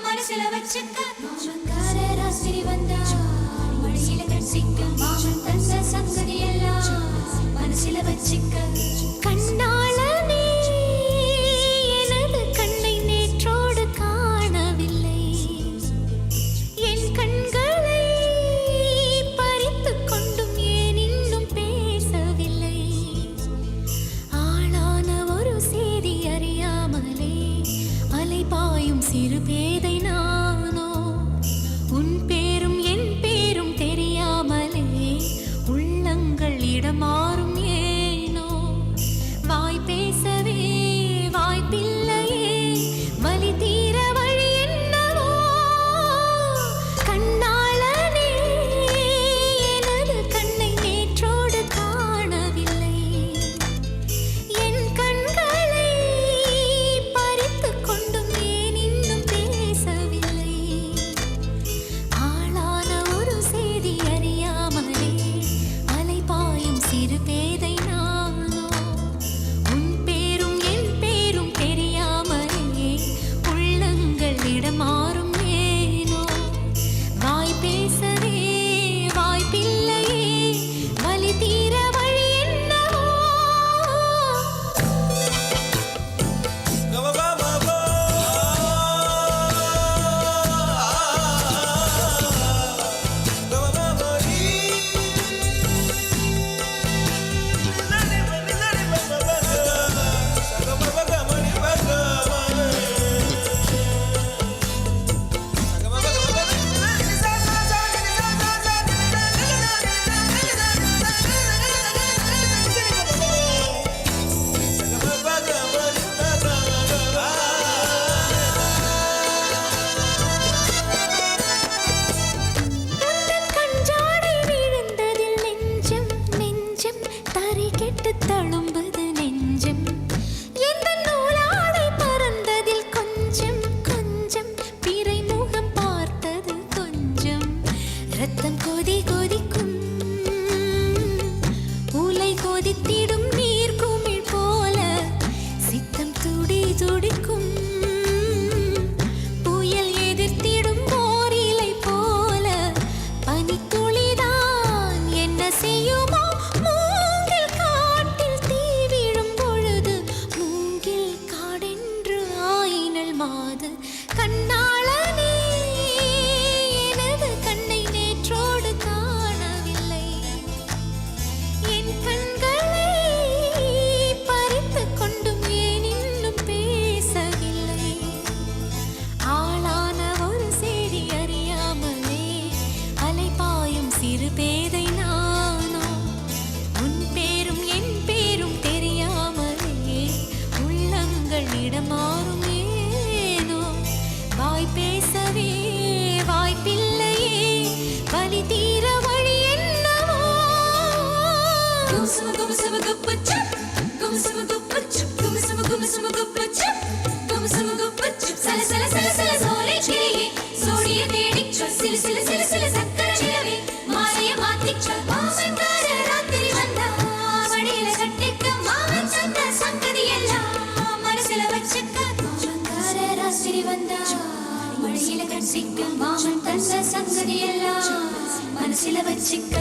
மனசுல வச்சுக்க மாமங்கார ராத்திரி வந்தா மடியில கட்டிக்க மாமன் தந்த சங்கதி எல்லாம் மனசுல வச்சுக்க கண்ணால நீ எனது கண்ணை நேற்றோடு காணவில்லை என் கண்களை பறித்து கொண்டும் ஏன் இன்னும் பேசவில்லை ஆளான ஒரு செய்தி அறியாமலே அலைபாயும் சிறு பேதை நானோ உன் பேரும் என் பேரும் தெரியாமலே உள்ளங்கள் இடமாறும் ஏனோ வாய் பேசவே வாய்ப்பில்லையே வலி தீர வழி என்னவோ கண்ணாளனே எனது கண்ணை நேற்றோடு காணவில்லை என் கண்களை பறித்து கொண்டும் ஏன் இன்னும் பேசவில்லை ஆளான ஒரு செய்தி அறியாமலே அலைபாயும் சிறு பேதை நானோ உன் பேரும் என் பேரும் தெரியாமலே உள்ளங்கள் இடமாறும் ஏனோ வாய் பேசவே வாய்ப்பில்லையே வலி தீர வழி என்னவோ கஞ்சாடை விழுந்ததில் நெஞ்சம் நெஞ்சம் தரை கெட்டு தழும்புது நெஞ்சம் எந்த நூலாடை பறந்ததில் கொஞ்சம் கொஞ்சம் பிறை முகம் பார்த்தது கொஞ்சம் ரத்தம் கொதி கொதிக்கும் உலை கொதித்திடும் நீர் குமிழ் போல சித்தம் துடி துடிக்கும் புயல் எதிர்த்திடும் போரிலை போல பனித்துளிதான் என்ன செய்யுமோ மூங்கில் காட்டில் தீ விழும் பொழுது மூங்கில் காடென்று ஆயினல் மாது கண்ணாளனே எனது கண்ணை நேற்றோடு காணவில்லை என் கண்களை பறித்து கொண்டும் ஏன் இன்னும் பேசவில்லை ஆளான ஒரு செய்தி அறியாமலே அலைபாயும் சிறு பேதை நானோ உன் பேரும் என் பேரும் தெரியாமலே உள்ளங்கள் இடமாறும் ஏனோ வாய் பேசவே வாய்ப்பில்லையே வலி தீர வழி என்னவோ மனசுல வச்சுக்க மாமங்கார ராத்திரி வந்தா மடியில கட்டிக்க மாமன் தந்த சங்கதி எல்லாம் மனசுல வச்சுக்க